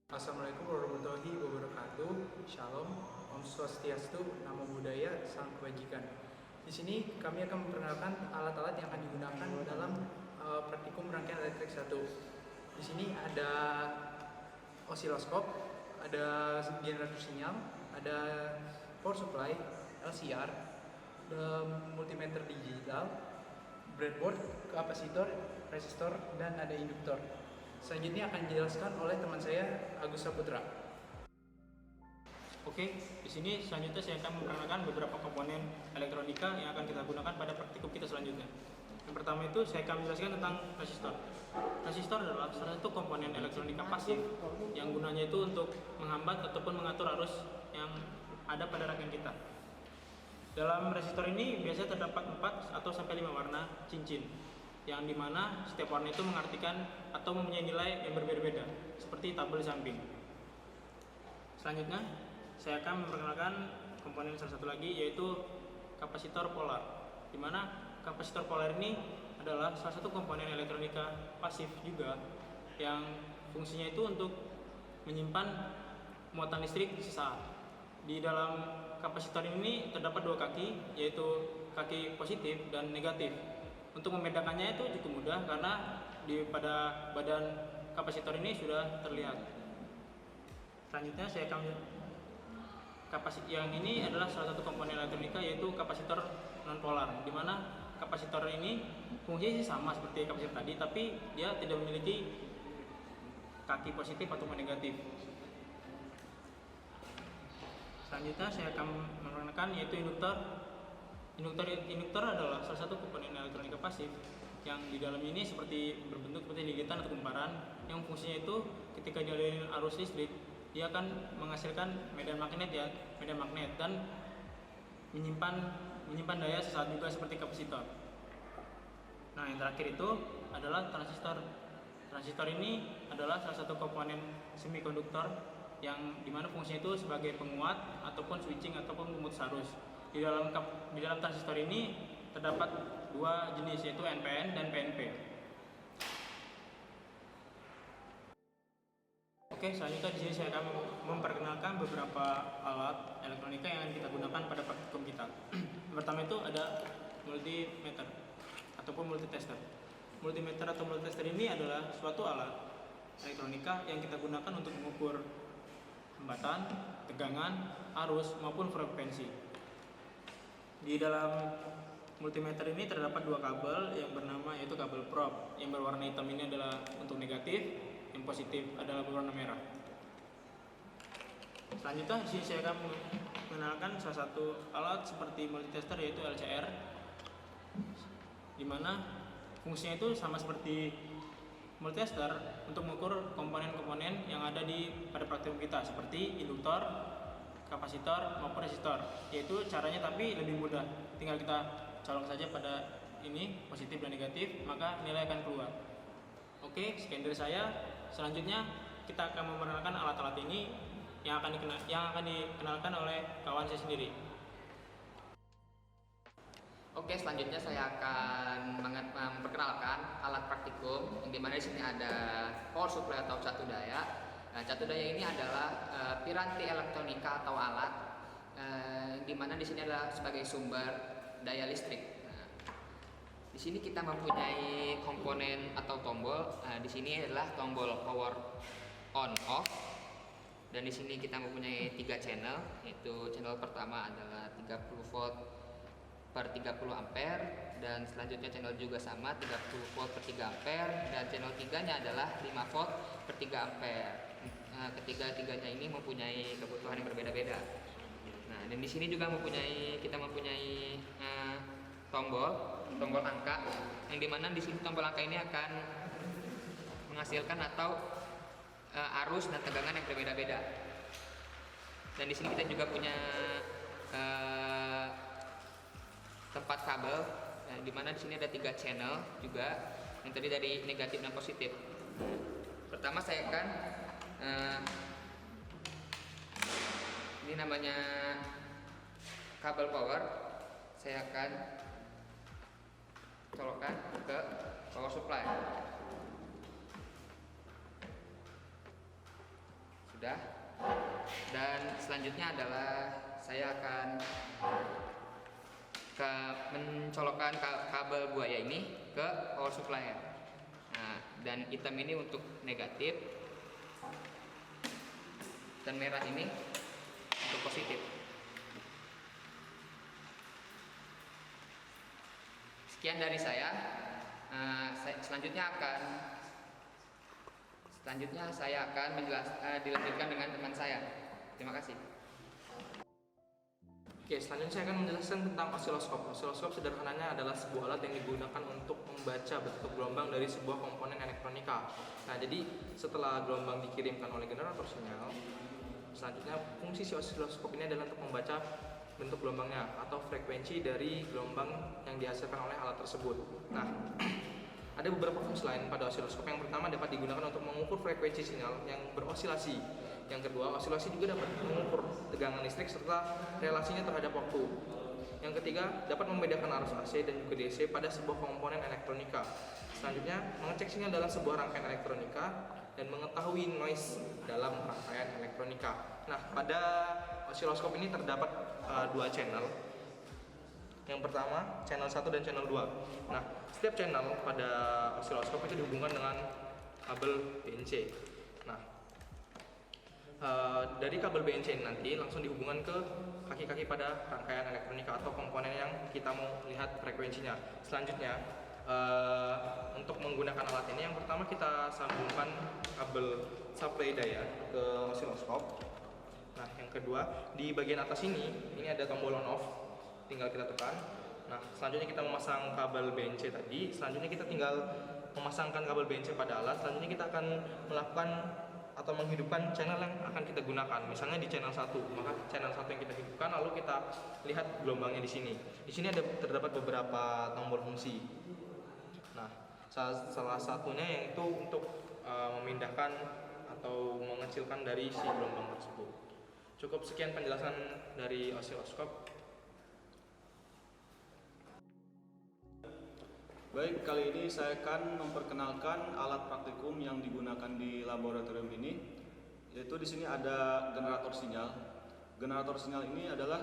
Assalamualaikum warahmatullahi wabarakatuh. Shalom, Om Swastiastu, Namo Buddhaya, Salam Kebajikan. Di sini kami akan memperkenalkan alat-alat yang akan digunakan dalam praktikum rangkaian elektrik 1. Di sini ada osiloskop, ada generator sinyal, ada power supply, LCR, multimeter digital, breadboard, kapasitor, resistor, dan ada induktor. Selanjutnya akan dijelaskan oleh teman saya, Agus Saputra. Oke, di sini selanjutnya saya akan memperkenalkan beberapa komponen elektronika yang akan kita gunakan pada praktikum kita selanjutnya. Yang pertama itu saya akan menjelaskan tentang resistor. Resistor adalah salah satu komponen elektronika pasif yang gunanya itu untuk menghambat ataupun mengatur arus yang ada pada rangkaian kita. Dalam resistor ini biasanya terdapat 4 atau sampai 5 warna cincin, yang dimana setiap warna itu mengartikan atau mempunyai nilai yang berbeda-beda, seperti tabel di samping. Selanjutnya, saya akan memperkenalkan komponen salah satu lagi, yaitu kapasitor polar, di mana kapasitor polar ini adalah salah satu komponen elektronika pasif juga, yang fungsinya itu untuk menyimpan muatan listrik sesaat. Di dalam kapasitor ini terdapat 2 kaki, yaitu kaki positif dan negatif. Untuk membedakannya itu cukup mudah karena pada badan kapasitor ini sudah terlihat. Selanjutnya saya akan yang ini adalah salah satu komponen elektronika, yaitu kapasitor nonpolar, di mana kapasitor ini fungsinya sama seperti kapasitor tadi, tapi dia tidak memiliki kaki positif ataupun negatif. Selanjutnya saya akan menerangkan yaitu induktor. Induktor adalah salah satu komponen elektronika pasif yang di dalam ini seperti berbentuk seperti lilitan atau kumparan, yang fungsinya itu ketika dialiri arus listrik dia akan menghasilkan medan magnet dan menyimpan daya sesaat juga seperti kapasitor. Nah, yang terakhir itu adalah transistor. Transistor ini adalah salah satu komponen semikonduktor yang dimana fungsinya itu sebagai penguat ataupun switching ataupun pemutus arus. Di dalam transistor ini terdapat 2 jenis, yaitu NPN dan PNP. Oke, selanjutnya di sini saya akan memperkenalkan beberapa alat elektronika yang akan kita gunakan pada praktikum kita. Pertama itu ada multimeter ataupun multitester. Multimeter atau multitester ini adalah suatu alat elektronika yang kita gunakan untuk mengukur hambatan, tegangan, arus maupun frekuensi. Di dalam multimeter ini terdapat 2 kabel yang bernama yaitu kabel probe. Yang berwarna hitam ini adalah untuk negatif, yang positif adalah berwarna merah. Selanjutnya di sini saya akan mengenalkan salah satu alat seperti multitester, yaitu LCR, di mana fungsinya itu sama seperti multitester untuk mengukur komponen-komponen yang ada pada praktikum kita, seperti induktor, kapasitor maupun resistor. Yaitu caranya tapi lebih mudah, tinggal kita colok saja pada ini positif dan negatif, maka nilai akan keluar. Oke, sekian dari saya. Selanjutnya kita akan memperkenalkan alat-alat ini yang akan dikenalkan oleh kawan saya sendiri. Oke, selanjutnya saya akan memperkenalkan alat praktikum, yang dimana di sini ada power supply atau catu daya. Nah, catu daya ini adalah piranti elektronika atau alat di mana di sini adalah sebagai sumber daya listrik. Nah, di sini kita mempunyai komponen atau tombol. Di sini adalah tombol power on off, dan di sini kita mempunyai 3 channel, yaitu channel pertama adalah 30 volt per 30 ampere, dan selanjutnya channel juga sama 30 volt per 3 ampere, dan channel 3-nya adalah 5 volt per 3 ampere. Ketiga-tiganya ini mempunyai kebutuhan yang berbeda-beda. Nah, dan di sini juga kita mempunyai tombol angka, yang dimana di sini tombol angka ini akan menghasilkan atau arus dan tegangan yang berbeda-beda. Dan di sini kita juga punya tempat kabel, di mana di sini ada 3 channel juga yang terdiri dari negatif dan positif. Pertama saya akan ini namanya kabel power, saya akan colokkan ke power supply. mudah. Dan selanjutnya adalah saya akan mencolokkan kabel buaya ini ke power supply. Nah, dan hitam ini untuk negatif dan merah ini untuk positif. Sekian dari saya. Selanjutnya saya akan dilanjutkan dengan teman saya. Terima kasih. Oke, selanjutnya saya akan menjelaskan tentang osiloskop. Osiloskop sederhananya adalah sebuah alat yang digunakan untuk membaca bentuk gelombang dari sebuah komponen elektronika. Nah, jadi setelah gelombang dikirimkan oleh generator sinyal, selanjutnya fungsi si osiloskop ini adalah untuk membaca bentuk gelombangnya atau frekuensi dari gelombang yang dihasilkan oleh alat tersebut. Nah, ada beberapa fungsi lain pada osiloskop. Yang pertama, dapat digunakan untuk mengukur frekuensi sinyal yang berosilasi. Yang kedua, osilasi juga dapat mengukur tegangan listrik serta relasinya terhadap waktu. Yang ketiga, dapat membedakan arus AC dan juga DC pada sebuah komponen elektronika. Selanjutnya, mengecek sinyal dalam sebuah rangkaian elektronika dan mengetahui noise dalam rangkaian elektronika. Nah, pada osiloskop ini terdapat dua channel. Yang pertama, channel 1 dan channel 2. Nah, setiap channel pada osiloskop itu dihubungkan dengan kabel BNC. Nah, dari kabel BNC nanti langsung dihubungkan ke kaki-kaki pada rangkaian elektronika atau komponen yang kita mau lihat frekuensinya. Selanjutnya, untuk menggunakan alat ini, yang pertama kita sambungkan kabel supply daya ke osiloskop. Nah, yang kedua, di bagian atas ini ada tombol on off, tinggal kita tekan. Nah, selanjutnya kita memasang kabel BNC tadi. Selanjutnya kita tinggal memasangkan kabel BNC pada alat. Selanjutnya kita akan melakukan atau menghidupkan channel yang akan kita gunakan. Misalnya di channel 1, maka channel 1 yang kita hidupkan, lalu kita lihat gelombangnya di sini. Di sini terdapat beberapa tombol fungsi. Nah, salah satunya yaitu untuk memindahkan atau mengecilkan dari si gelombang tersebut. Cukup sekian penjelasan dari osiloskop. Baik, kali ini saya akan memperkenalkan alat praktikum yang digunakan di laboratorium ini, yaitu di sini ada generator sinyal. Generator sinyal ini adalah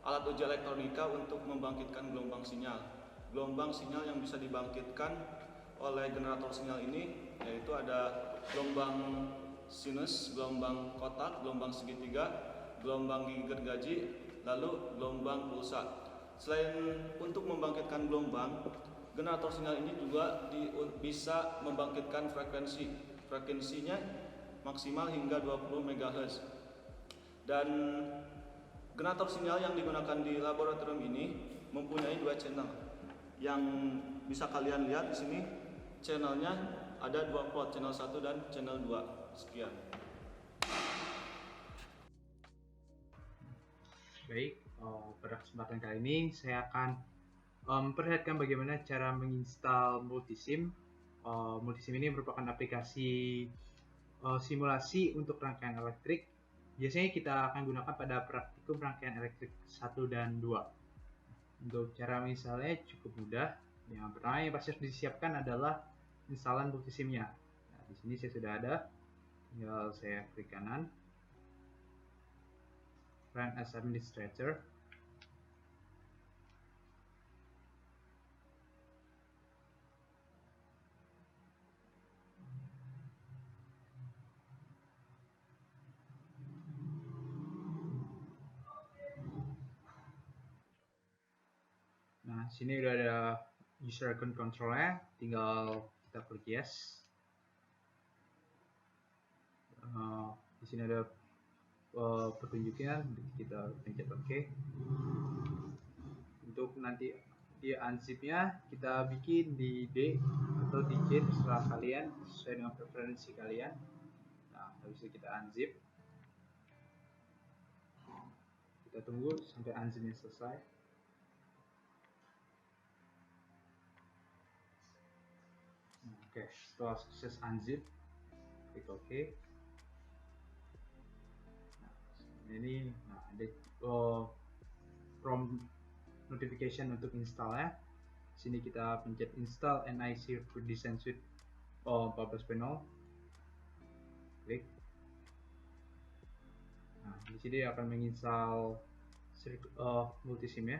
alat uji elektronika untuk membangkitkan gelombang sinyal. Gelombang sinyal yang bisa dibangkitkan oleh generator sinyal ini yaitu ada gelombang sinus, gelombang kotak, gelombang segitiga, gelombang gigi gergaji, lalu gelombang pulsa. Selain untuk membangkitkan gelombang, generator sinyal ini juga bisa membangkitkan frekuensinya maksimal hingga 20 MHz. Dan generator sinyal yang digunakan di laboratorium ini mempunyai dua channel. Yang bisa kalian lihat di sini, channelnya ada dua port, channel 1 dan channel 2. Sekian. Baik, pada kesempatan kali ini saya akan memperlihatkan bagaimana cara menginstal multisim. Multisim ini merupakan aplikasi simulasi untuk rangkaian elektrik. Biasanya kita akan gunakan pada praktikum rangkaian elektrik 1 dan 2. Untuk cara menginstalnya cukup mudah. Yang pertama yang pasti harus disiapkan adalah instalan multisimnya. Nah, di sini saya sudah ada. Tinggal saya klik kanan, Run as Administrator. Nah, sini udah ada user account control-nya, tinggal kita klik yes. Di sini ada petunjuknya, kita pencet OK. Untuk nanti di unzip-nya kita bikin di D atau di J, terserah kalian sesuai dengan preferensi kalian. Nah, habis itu kita unzip. Kita tunggu sampai unzip-nya selesai. Oke, setelah sukses unzip, klik OK. Nah, ini ada prompt notification untuk installnya. Sini kita pencet install NI Circuit Design Suite 14 panel. Klik. sini akan menginstal multisim ya.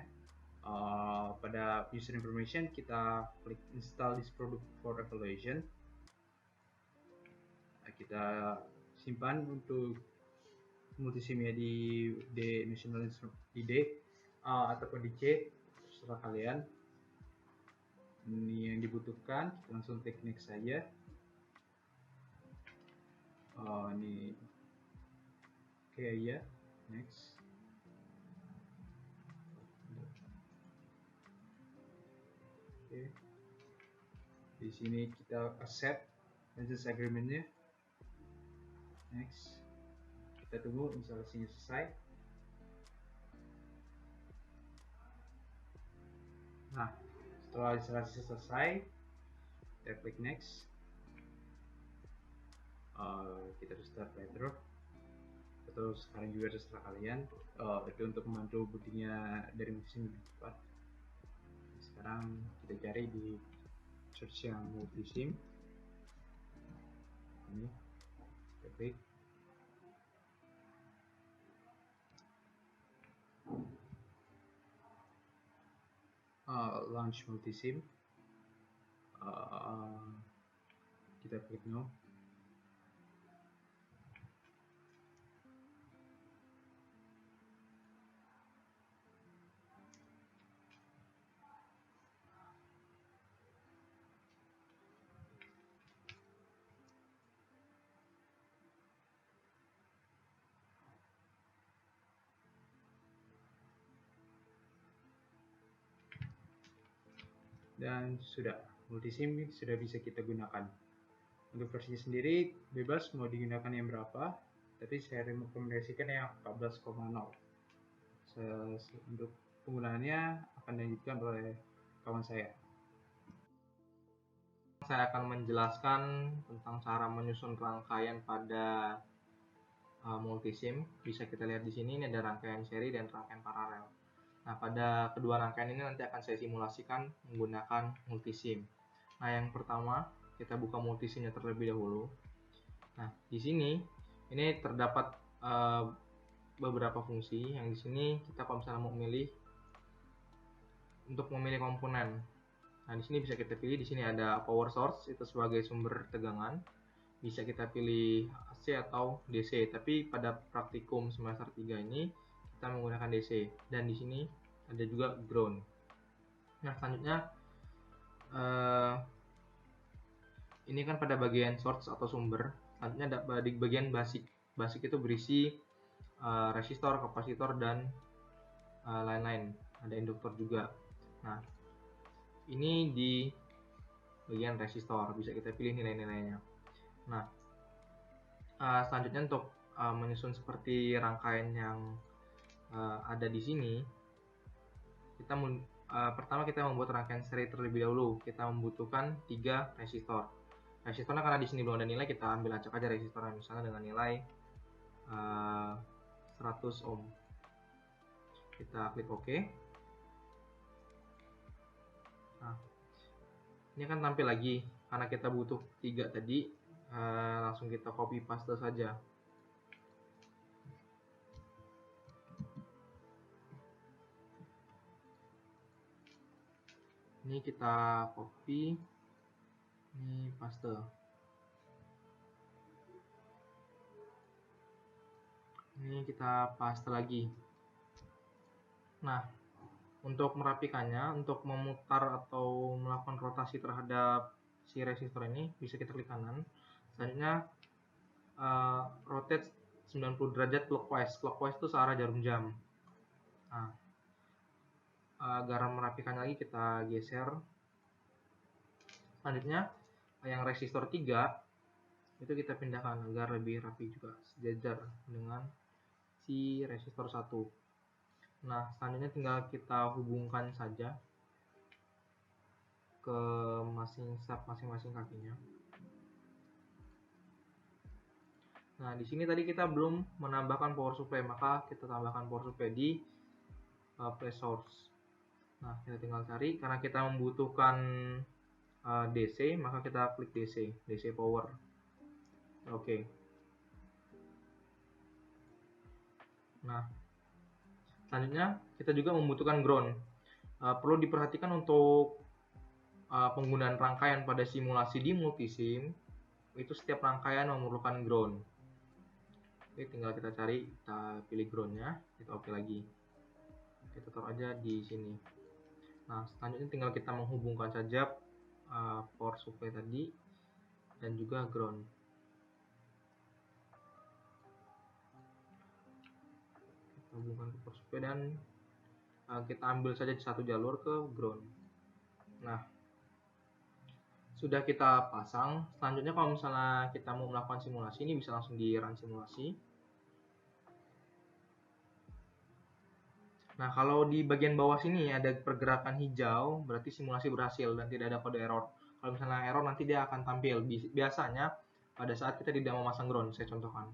Pada user information kita klik install this product for evaluation. Nah, kita simpan untuk multisimnya di national ID ataupun di C, terserah kalian. Ini yang dibutuhkan, kita langsung klik next saja. Ini oke ya, next. Oke. Di sini kita accept license agreement-nya. Next. Kita tunggu instalasinya selesai. Nah, setelah instalasi selesai, kita klik next. Kita restart later. Terus sekarang juga terserah kalian. Tapi untuk membantu bootingnya dari mesin lebih cepat, sekarang kita cari di search yang multisim. Ini kita klik. Launch multisim. Kita klik no. Dan sudah, multisim sudah bisa kita gunakan. Untuk versinya sendiri bebas mau digunakan yang berapa, tapi saya rekomendasikan yang 14,0. Untuk penggunaannya akan dilanjutkan oleh kawan saya. Saya akan menjelaskan tentang cara menyusun rangkaian pada multisim. Bisa kita lihat di sini, ini ada rangkaian seri dan rangkaian paralel. Nah, pada kedua rangkaian ini nanti akan saya simulasikan menggunakan multisim. Nah, yang pertama kita buka multisimnya terlebih dahulu. Nah, di sini ini terdapat beberapa fungsi. Yang di sini kita kalau misalnya mau memilih untuk memilih komponen. Nah, di sini bisa kita pilih. Di sini ada power source itu sebagai sumber tegangan. Bisa kita pilih AC atau DC. Tapi pada praktikum semester 3 ini kita menggunakan DC, dan di sini ada juga ground. Nah, selanjutnya ini kan pada bagian source atau sumber. Selanjutnya ada di bagian basic. Basic itu berisi resistor, kapasitor, dan lain-lain. Ada induktor juga. Nah, ini di bagian resistor, bisa kita pilih nilai-nilainya. Nah, selanjutnya untuk menyusun seperti rangkaian yang ada di sini, kita pertama kita membuat rangkaian seri terlebih dahulu. Kita membutuhkan 3 resistor. Resistornya karena di sini belum ada nilai, kita ambil acak aja resistornya, misalnya dengan nilai 100 ohm. Kita klik OK. Nah, ini akan tampil lagi karena kita butuh 3 tadi. Langsung kita copy paste saja. Ini kita copy, ini paste. Ini kita paste lagi. Nah, untuk merapikannya, untuk memutar atau melakukan rotasi terhadap si resistor ini, bisa kita klik kanan. Selanjutnya rotate 90 derajat clockwise. Clockwise itu searah jarum jam. Nah, agar merapikan lagi kita geser. Selanjutnya yang resistor 3 itu kita pindahkan agar lebih rapi juga, sejajar dengan si resistor 1. Nah, selanjutnya tinggal kita hubungkan saja ke masing-masing kakinya. Nah, di sini tadi kita belum menambahkan power supply, maka kita tambahkan power supply di play source. Nah, kita tinggal cari, karena kita membutuhkan DC, maka kita klik DC power. Oke. Nah, selanjutnya kita juga membutuhkan ground. Perlu diperhatikan untuk penggunaan rangkaian pada simulasi di multisim, itu setiap rangkaian memerlukan ground. Oke, tinggal kita cari, kita pilih groundnya, kita oke lagi. Kita taruh aja di sini. Nah, selanjutnya tinggal kita menghubungkan saja power supply tadi dan juga ground. Kita hubungkan ke power supply dan kita ambil saja satu jalur ke ground. Nah, sudah kita pasang. Selanjutnya kalau misalnya kita mau melakukan simulasi, ini bisa langsung di run simulasi. Nah, kalau di bagian bawah sini ada pergerakan hijau, berarti simulasi berhasil dan tidak ada kode error. Kalau misalnya error, nanti dia akan tampil. Biasanya pada saat kita tidak memasang ground, saya contohkan.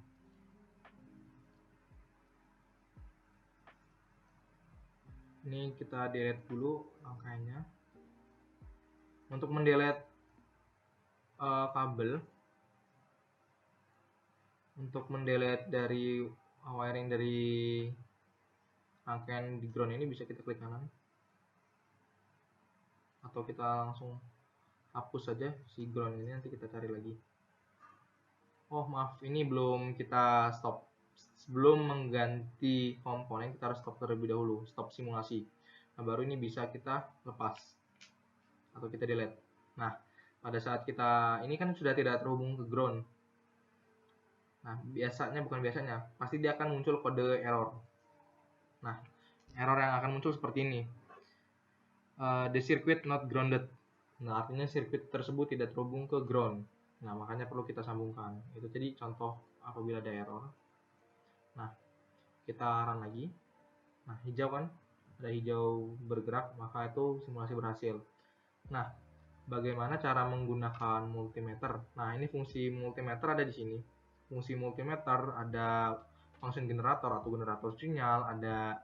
Ini kita delete dulu rangkaiannya. Untuk mendelete kabel, untuk mendelete dari wiring dari rangkaian di ground ini, bisa kita klik kanan atau kita langsung hapus saja si ground ini, nanti kita cari lagi. Oh maaf, ini belum kita stop. Sebelum mengganti komponen kita harus stop terlebih dahulu, stop simulasi. Nah, baru ini bisa kita lepas atau kita delete. Nah, pada saat kita ini kan sudah tidak terhubung ke ground. Nah, pasti dia akan muncul kode error. Nah, error yang akan muncul seperti ini. The circuit not grounded. Nah, artinya sirkuit tersebut tidak terhubung ke ground. Nah, makanya perlu kita sambungkan. Itu jadi contoh apabila ada error. Nah, kita run lagi. Nah, hijau kan? Ada hijau bergerak, maka itu simulasi berhasil. Nah, bagaimana cara menggunakan multimeter? Nah, ini fungsi multimeter ada di sini. Fungsi multimeter ada function generator atau generator sinyal, ada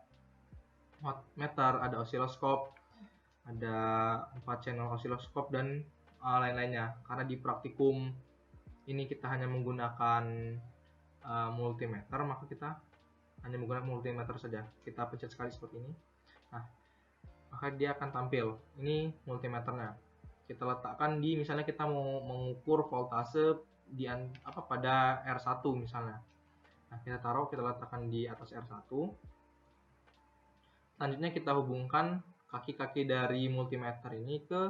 wattmeter, ada osiloskop, ada 4 channel osiloskop dan lain-lainnya. Karena di praktikum ini kita hanya menggunakan multimeter, maka kita hanya menggunakan multimeter saja. Kita pencet sekali seperti ini. Nah, maka dia akan tampil. Ini multimeternya. Kita letakkan di, misalnya kita mau mengukur voltase di pada R1 misalnya. Nah, kita taruh, kita letakkan di atas R1. Selanjutnya kita hubungkan kaki-kaki dari multimeter ini ke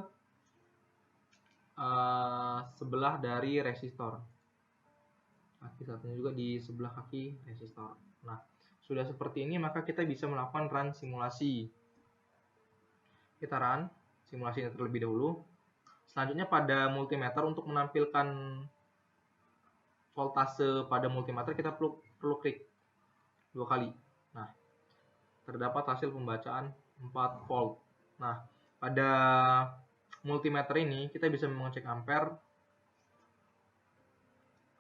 sebelah dari resistor. Kaki satunya juga di sebelah kaki resistor. Nah, sudah seperti ini maka kita bisa melakukan run simulasi. Kita run simulasinya terlebih dahulu. Selanjutnya pada multimeter, untuk menampilkan voltase pada multimeter kita perlu klik 2 kali. Nah, terdapat hasil pembacaan 4 volt. Nah, pada multimeter ini kita bisa mengecek ampere,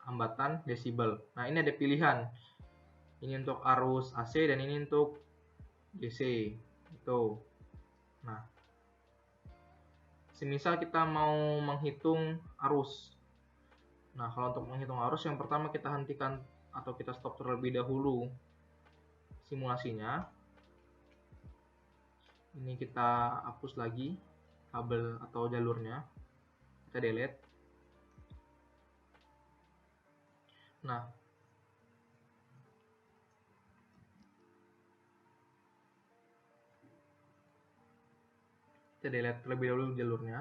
hambatan, desibel. Nah, ini ada pilihan. Ini untuk arus AC dan ini untuk DC. Itu. Nah, semisal kita mau menghitung arus. Nah, kalau untuk menghitung arus, yang pertama kita hentikan atau kita stop terlebih dahulu simulasinya. Ini kita hapus lagi kabel atau jalurnya. Kita delete. Nah, kita delete terlebih dahulu jalurnya.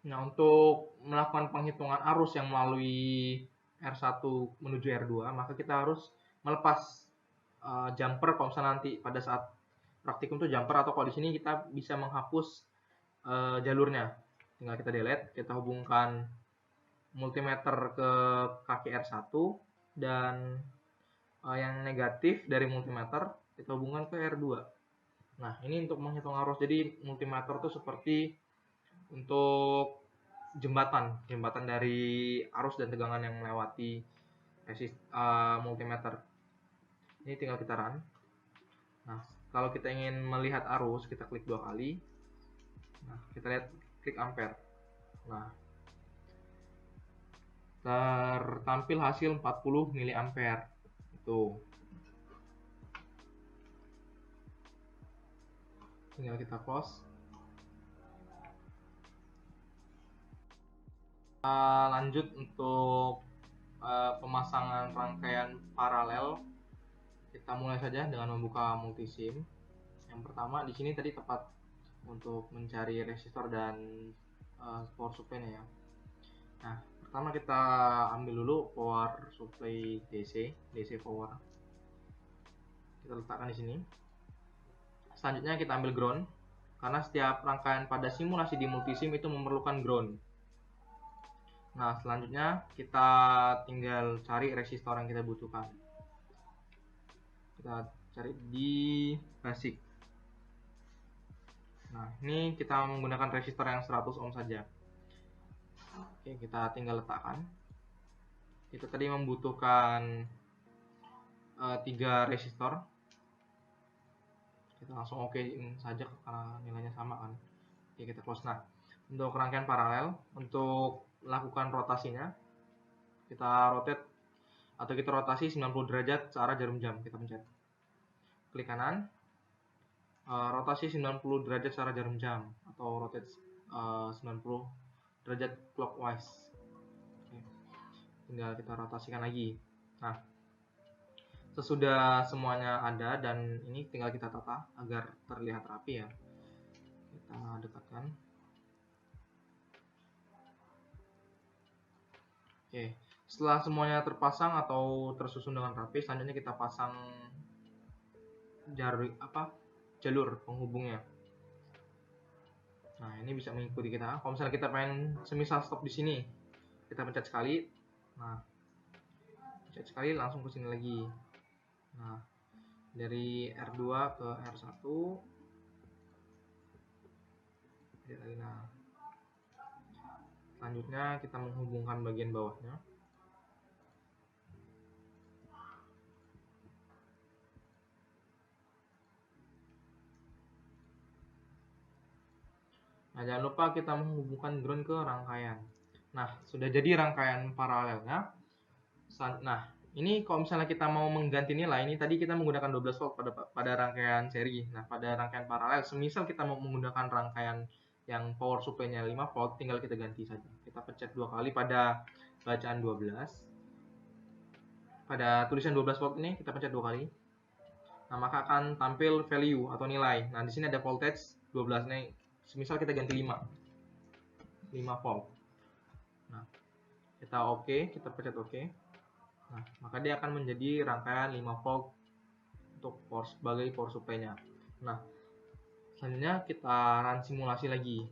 Nah, untuk melakukan penghitungan arus yang melalui R1 menuju R2, maka kita harus melepas jumper. Kalau misalnya nanti pada saat praktikum itu jumper, atau kalau di sini kita bisa menghapus jalurnya. Tinggal kita delete, kita hubungkan multimeter ke kaki R1 dan yang negatif dari multimeter kita hubungkan ke R2. Nah, ini untuk menghitung arus. Jadi multimeter itu seperti untuk jembatan dari arus dan tegangan yang melewati multimeter. Ini tinggal kita run. Nah, kalau kita ingin melihat arus, kita klik 2 kali. Nah, kita lihat, klik ampere. Nah, tertampil hasil 40 mA. Itu. Tinggal kita close. Lanjut untuk pemasangan rangkaian paralel. Kita mulai saja dengan membuka multisim. Yang pertama di sini tadi tepat untuk mencari resistor dan power supply-nya ya. Nah, pertama kita ambil dulu power supply DC power. Kita letakkan di sini. Selanjutnya kita ambil ground, karena setiap rangkaian pada simulasi di multisim itu memerlukan ground. Nah, selanjutnya kita tinggal cari resistor yang kita butuhkan. Kita cari di basic. Nah, ini kita menggunakan resistor yang 100 ohm saja. Oke, kita tinggal letakkan. Kita tadi membutuhkan 3 resistor. Kita langsung okein saja karena nilainya sama kan. Oke, kita close. Nah, untuk rangkaian paralel, untuk melakukan rotasinya, kita rotate atau kita rotasi 90 derajat searah jarum jam. Kita pencet klik kanan, rotasi 90 derajat searah jarum jam, atau rotate 90 derajat clockwise. Oke. Tinggal kita rotasikan lagi. Nah, sesudah semuanya ada dan ini tinggal kita tata agar terlihat rapi ya. Kita dekatkan. Oke, setelah semuanya terpasang atau tersusun dengan rapi, selanjutnya kita pasang jalur penghubungnya. Nah, ini bisa mengikuti kita. Kalau misalnya kita pengen semisal stop di sini, kita pencet sekali. Nah, pencet sekali langsung ke sini lagi. Nah, dari R2 ke R1. Nah, selanjutnya kita menghubungkan bagian bawahnya. Nah, jangan lupa kita menghubungkan ground ke rangkaian. Nah, sudah jadi rangkaian paralelnya. Nah, ini kalau misalnya kita mau mengganti nilai, ini tadi kita menggunakan 12 volt pada rangkaian seri. Nah, pada rangkaian paralel, semisal kita mau menggunakan rangkaian yang power supply-nya 5 volt, tinggal kita ganti saja. Kita pencet 2 kali pada bacaan 12. Pada tulisan 12 volt ini kita pencet 2 kali. Nah, maka akan tampil value atau nilai. Nah, di sini ada voltage 12 nih. Semisal kita ganti 5 volt. Nah, kita oke, kita pencet oke. Nah, maka dia akan menjadi rangkaian 5 volt untuk sebagai power supply-nya. Nah, selanjutnya kita run simulasi lagi.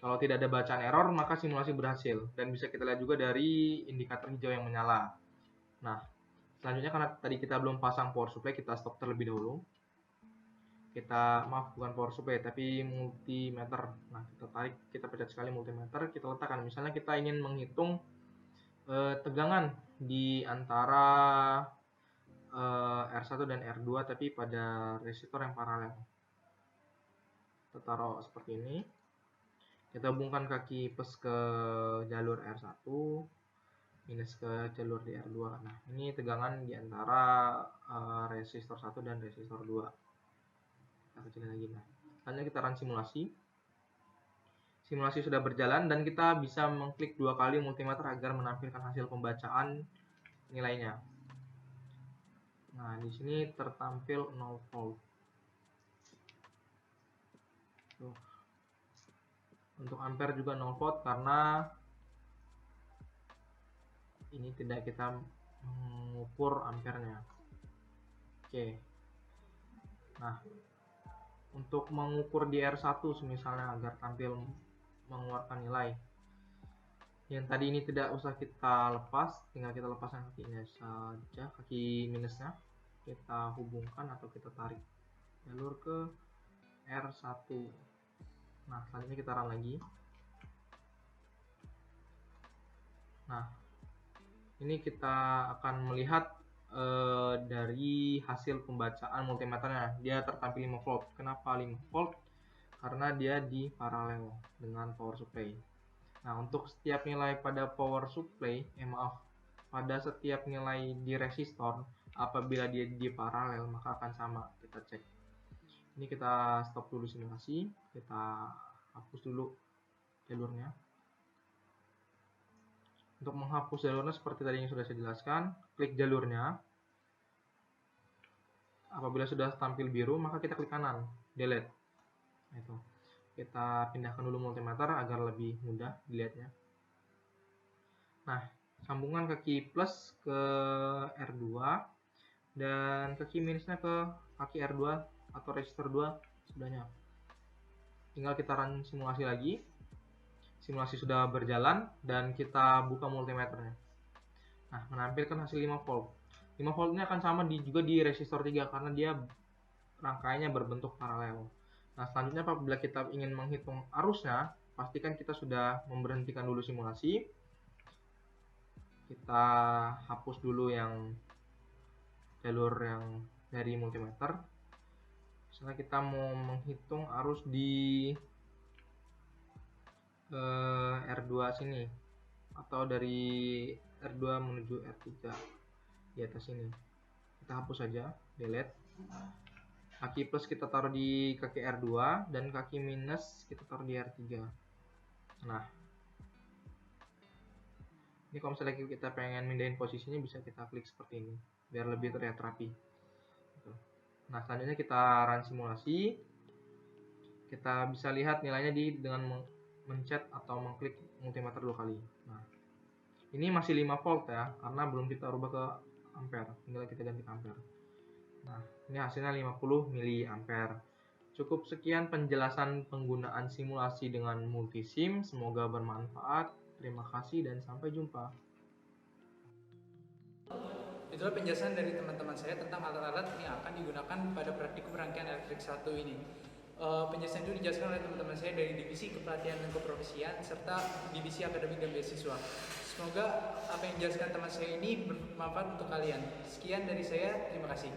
Kalau tidak ada bacaan error, maka simulasi berhasil. Dan bisa kita lihat juga dari indikator hijau yang menyala. Nah, selanjutnya karena tadi kita belum pasang power supply, kita stop terlebih dahulu. Maaf, bukan power supply, tapi multimeter. Nah, kita tarik, kita pencet sekali multimeter, kita letakkan. Misalnya kita ingin menghitung tegangan di antara R1 dan R2, tapi pada resistor yang paralel. Kita taruh seperti ini. Kita hubungkan kaki plus ke jalur R1, minus ke jalur di R2. Nah, ini tegangan di antara resistor 1 dan resistor 2. Kita kecilin lagi. Nah, selanjutnya kita run simulasi. Simulasi sudah berjalan dan kita bisa mengklik 2 kali multimeter agar menampilkan hasil pembacaan nilainya. Nah, di sini tertampil 0 volt. Tuh. Untuk ampere juga 0 volt karena ini tidak kita mengukur ampernya. Oke. Nah, untuk mengukur di R1 misalnya agar tampil mengeluarkan nilai. Yang tadi ini tidak usah kita lepas, tinggal kita lepaskan kakinya saja, kaki minusnya. Kita hubungkan atau kita tarik jalur ke R1. Nah, selanjutnya kita run lagi. Nah, ini kita akan melihat dari hasil pembacaan multimeternya. Dia tertampil 5 volt. Kenapa 5 volt? Karena dia di paralel dengan power supply. Nah, untuk setiap nilai pada power supply, pada setiap nilai di resistor, apabila dia di paralel maka akan sama. Kita cek. Ini kita stop dulu simulasi, kita hapus dulu jalurnya. Untuk menghapus jalurnya seperti tadi yang sudah saya jelaskan, klik jalurnya. Apabila sudah tampil biru, maka kita klik kanan, delete. Itu. Kita pindahkan dulu multimeter agar lebih mudah dilihatnya. Nah, sambungan kaki plus ke R2 dan kaki minusnya ke kaki R2 atau resistor 2 sudahnya. Tinggal kita run simulasi lagi. Simulasi sudah berjalan dan kita buka multimeternya. Nah, menampilkan hasil 5 volt. 5 volt ini akan sama juga di resistor 3 karena dia rangkaiannya berbentuk paralel. Nah, selanjutnya apabila kita ingin menghitung arusnya, pastikan kita sudah memberhentikan dulu simulasi. Kita hapus dulu yang jalur yang dari multimeter. Misalnya kita mau menghitung arus di R2 sini, atau dari R2 menuju R3 di atas sini. Kita hapus saja, delete. Kaki plus kita taruh di kaki R2 dan kaki minus kita taruh di R3. Nah, ini kalau misalnya kita pengen mindahin posisinya bisa kita klik seperti ini biar lebih terlihat rapi. Nah, selanjutnya kita run simulasi. Kita bisa lihat nilainya dengan mencet atau mengklik multimeter 2 kali. Nah, ini masih 5 volt ya karena belum kita rubah ke ampere, tinggal kita ganti ke ampere. Nah, ini hasilnya 50 mA. Cukup sekian penjelasan penggunaan simulasi dengan multisim. Semoga bermanfaat. Terima kasih dan sampai jumpa. Itulah penjelasan dari teman-teman saya tentang alat-alat yang akan digunakan pada praktikum rangkaian elektrik 1 ini. Penjelasan itu dijelaskan oleh teman-teman saya dari Divisi Kepelatihan dan Keprofesian serta Divisi Akademik dan Beasiswa. Semoga apa yang dijelaskan teman saya ini bermanfaat untuk kalian. Sekian dari saya, terima kasih.